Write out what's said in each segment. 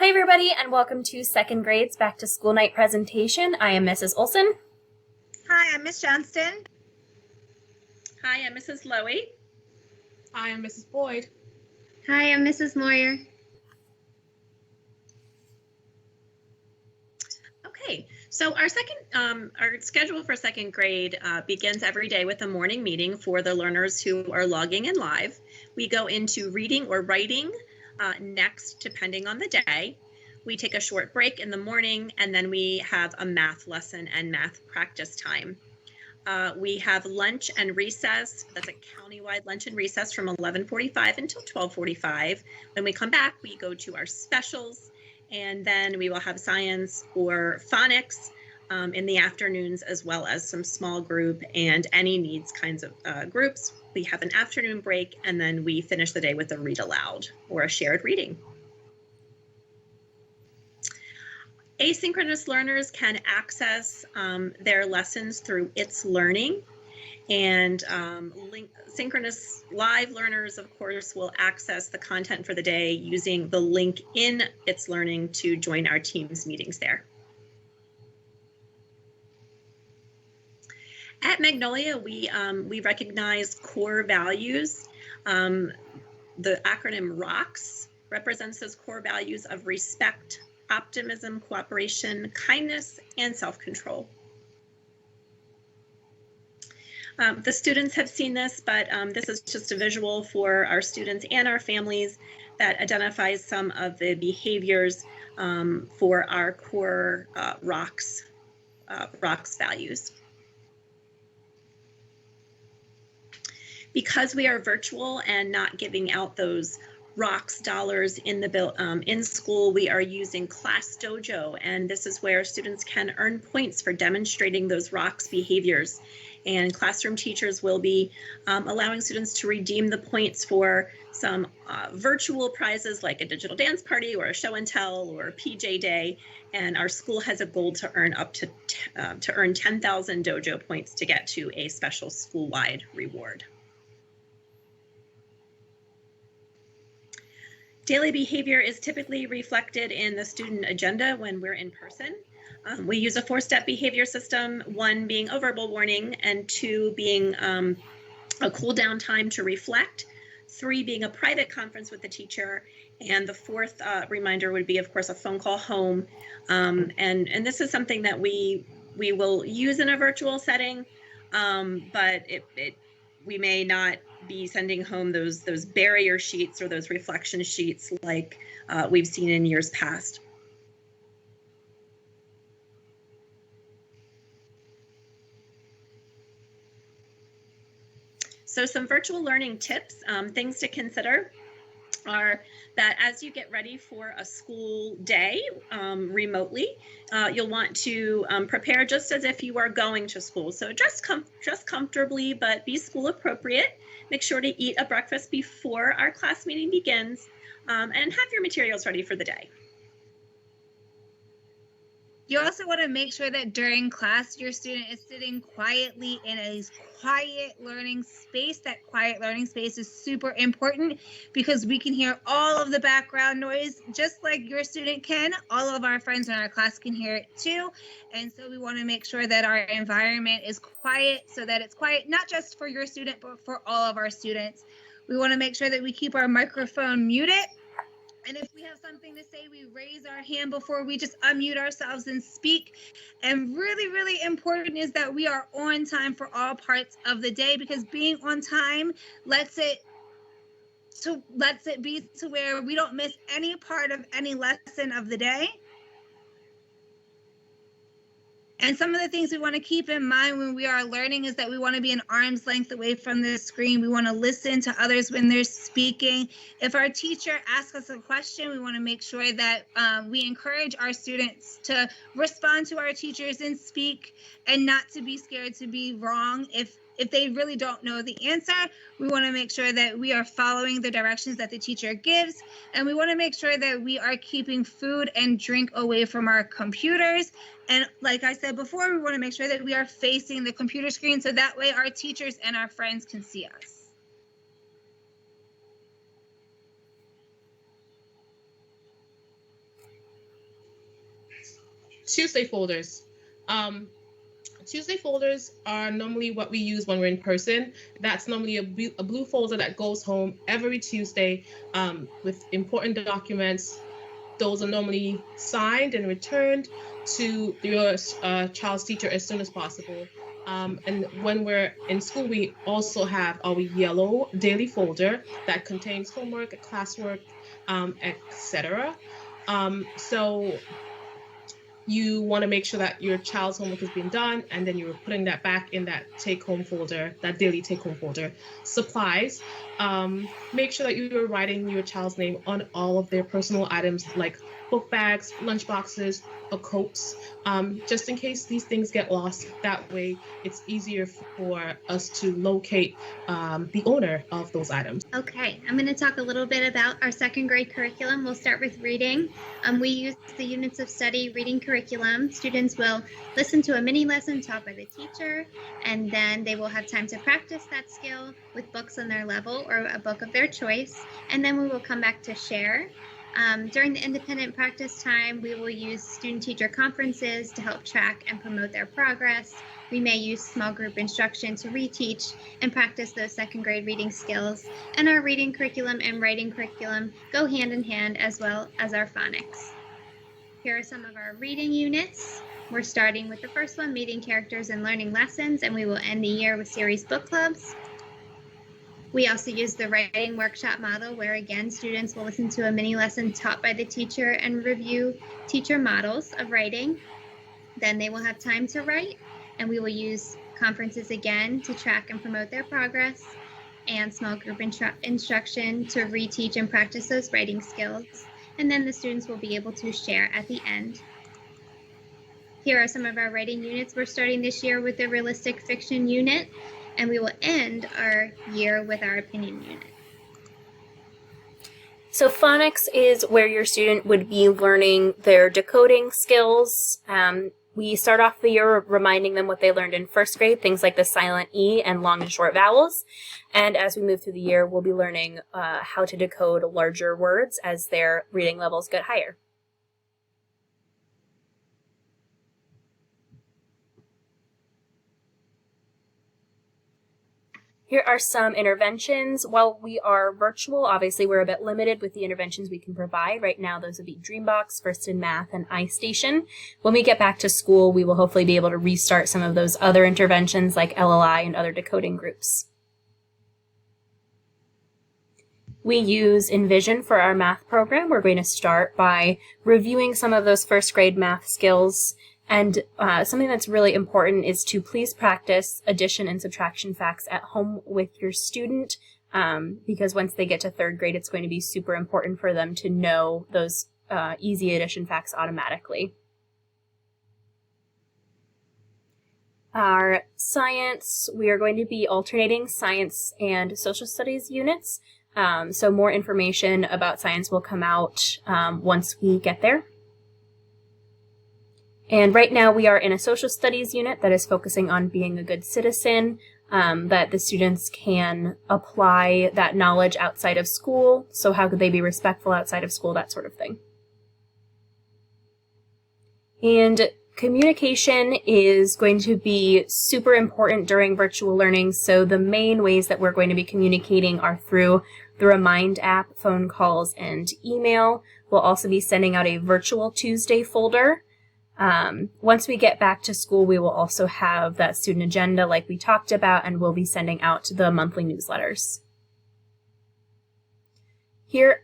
Hi everybody, and welcome to second grade's back to school night presentation. I am Mrs. Olson. Hi, I'm Miss Johnston. Hi, I'm Mrs. Lowy. Hi, I'm Mrs. Boyd. Hi, I'm Mrs. Moyer. Okay, so our schedule for second grade begins every day with a morning meeting for the learners who are logging in live. We go into reading or writing next, depending on the day. We take a short break in the morning, and then we have a math lesson and math practice time. We have lunch and recess. That's a countywide lunch and recess from 11:45 until 12:45. When we come back, we go to our specials, and then we will have science or phonics in the afternoons, as well as some small group and any needs kinds of groups. We have an afternoon break, and then we finish the day with a read aloud or a shared reading. Asynchronous learners can access their lessons through It's Learning, and synchronous live learners, of course, will access the content for the day using the link in It's Learning to join our Teams meetings there. At Magnolia, we recognize core values. The acronym ROCKS represents those core values of respect, optimism, cooperation, kindness, and self-control. The students have seen this, but this is just a visual for our students and our families that identifies some of the behaviors for our core ROCKS values. Because we are virtual and not giving out those ROCKS dollars in school, we are using Class Dojo, and this is where students can earn points for demonstrating those ROCKS behaviors. And classroom teachers will be allowing students to redeem the points for some virtual prizes like a digital dance party or a show and tell or a PJ day. And our school has a goal to earn up to earn 10,000 dojo points to get to a special school-wide reward. Daily behavior is typically reflected in the student agenda when we're in person. We use a 4-step behavior system, 1 being a verbal warning, and 2 being a cool down time to reflect, 3 being a private conference with the teacher, and the 4th reminder would be, of course, a phone call home. And this is something that we will use in a virtual setting, but we may not be sending home those barrier sheets or those reflection sheets like we've seen in years past. So some virtual learning tips, things to consider are that as you get ready for a school day remotely, you'll want to prepare just as if you are going to school. So dress comfortably, but be school appropriate. Make sure to eat a breakfast before our class meeting begins, and have your materials ready for the day. You also want to make sure that during class, your student is sitting quietly in a quiet learning space. That quiet learning space is super important because we can hear all of the background noise, just like your student can. All of our friends in our class can hear it too. And so we want to make sure that our environment is quiet, so that it's quiet, not just for your student, but for all of our students. We want to make sure that we keep our microphone muted. And if we have something to say, we raise our hand before we just unmute ourselves and speak. And really, really important is that we are on time for all parts of the day, because being on time lets it be to where we don't miss any part of any lesson of the day. And some of the things we want to keep in mind when we are learning is that we want to be an arm's length away from the screen. We want to listen to others when they're speaking. If our teacher asks us a question, we want to make sure that we encourage our students to respond to our teachers and speak, and not to be scared to be wrong. If they really don't know the answer, we want to make sure that we are following the directions that the teacher gives. And we want to make sure that we are keeping food and drink away from our computers. And like I said before, we want to make sure that we are facing the computer screen, so that way our teachers and our friends can see us. Tuesday folders. Tuesday folders are normally what we use when we're in person. That's normally a blue folder that goes home every Tuesday with important documents. Those are normally signed and returned to your child's teacher as soon as possible. And when we're in school, we also have our yellow daily folder that contains homework, classwork, etc. So you want to make sure that your child's homework has been done, and then you're putting that back in that take-home folder, that daily take-home folder. Supplies, make sure that you're writing your child's name on all of their personal items like book bags, lunch boxes, or coats, just in case these things get lost. That way, it's easier for us to locate the owner of those items. Okay, I'm going to talk a little bit about our second grade curriculum. We'll start with reading. We use the units of study reading curriculum. Students will listen to a mini lesson taught by the teacher, and then they will have time to practice that skill with books on their level or a book of their choice, and then we will come back to share. During the independent practice time, we will use student-teacher conferences to help track and promote their progress. We may use small group instruction to reteach and practice those second grade reading skills. And our reading curriculum and writing curriculum go hand in hand, as well as our phonics. Here are some of our reading units. We're starting with the first one, meeting characters and learning lessons, and we will end the year with series book clubs. We also use the writing workshop model, where again, students will listen to a mini lesson taught by the teacher and review teacher models of writing. Then they will have time to write, and we will use conferences again to track and promote their progress, and small group instruction to reteach and practice those writing skills. And then the students will be able to share at the end. Here are some of our writing units. We're starting this year with the realistic fiction unit, and we will end our year with our opinion unit. So phonics is where your student would be learning their decoding skills. We start off the year reminding them what they learned in first grade, things like the silent E and long and short vowels. And as we move through the year, we'll be learning how to decode larger words as their reading levels get higher. Here are some interventions. While we are virtual, obviously we're a bit limited with the interventions we can provide. Right now, those would be Dreambox, First in Math, and iStation. When we get back to school, we will hopefully be able to restart some of those other interventions like LLI and other decoding groups. We use Envision for our math program. We're going to start by reviewing some of those first grade math skills. And something that's really important is to please practice addition and subtraction facts at home with your student, because once they get to third grade, it's going to be super important for them to know those easy addition facts automatically. Our science, we are going to be alternating science and social studies units. So more information about science will come out once we get there. And right now we are in a social studies unit that is focusing on being a good citizen, that the students can apply that knowledge outside of school. So how could they be respectful outside of school, that sort of thing. And communication is going to be super important during virtual learning. So the main ways that we're going to be communicating are through the Remind app, phone calls, and email. We'll also be sending out a virtual Tuesday folder. Once we get back to school, we will also have that student agenda like we talked about, and we'll be sending out the monthly newsletters. Here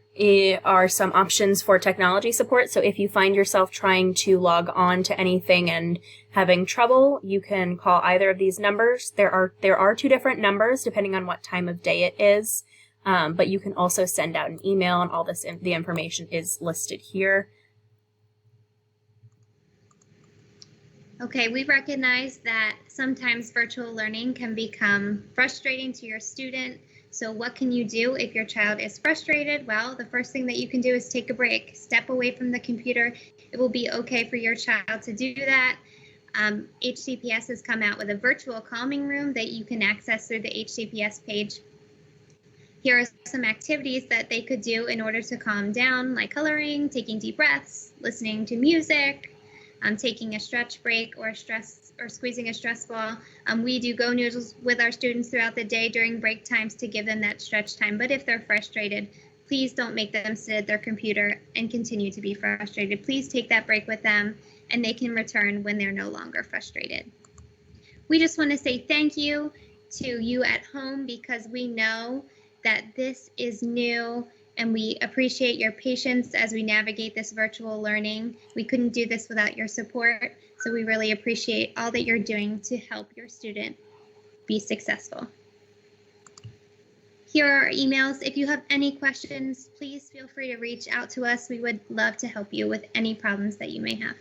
are some options for technology support. So if you find yourself trying to log on to anything and having trouble, you can call either of these numbers. There are two different numbers depending on what time of day it is, but you can also send out an email, and all this the information is listed here. Okay, we recognize that sometimes virtual learning can become frustrating to your student. So what can you do if your child is frustrated? Well, the first thing that you can do is take a break, step away from the computer. It will be okay for your child to do that. HCPS has come out with a virtual calming room that you can access through the HCPS page. Here are some activities that they could do in order to calm down, like coloring, taking deep breaths, listening to music, taking a stretch break or squeezing a stress ball. We do go noodles with our students throughout the day during break times to give them that stretch time. But if they're frustrated, please don't make them sit at their computer and continue to be frustrated. Please take that break with them, and they can return when they're no longer frustrated. We just want to say thank you to you at home, because we know that this is new, and we appreciate your patience as we navigate this virtual learning. We couldn't do this without your support, so we really appreciate all that you're doing to help your student be successful. Here are our emails. If you have any questions, please feel free to reach out to us. We would love to help you with any problems that you may have.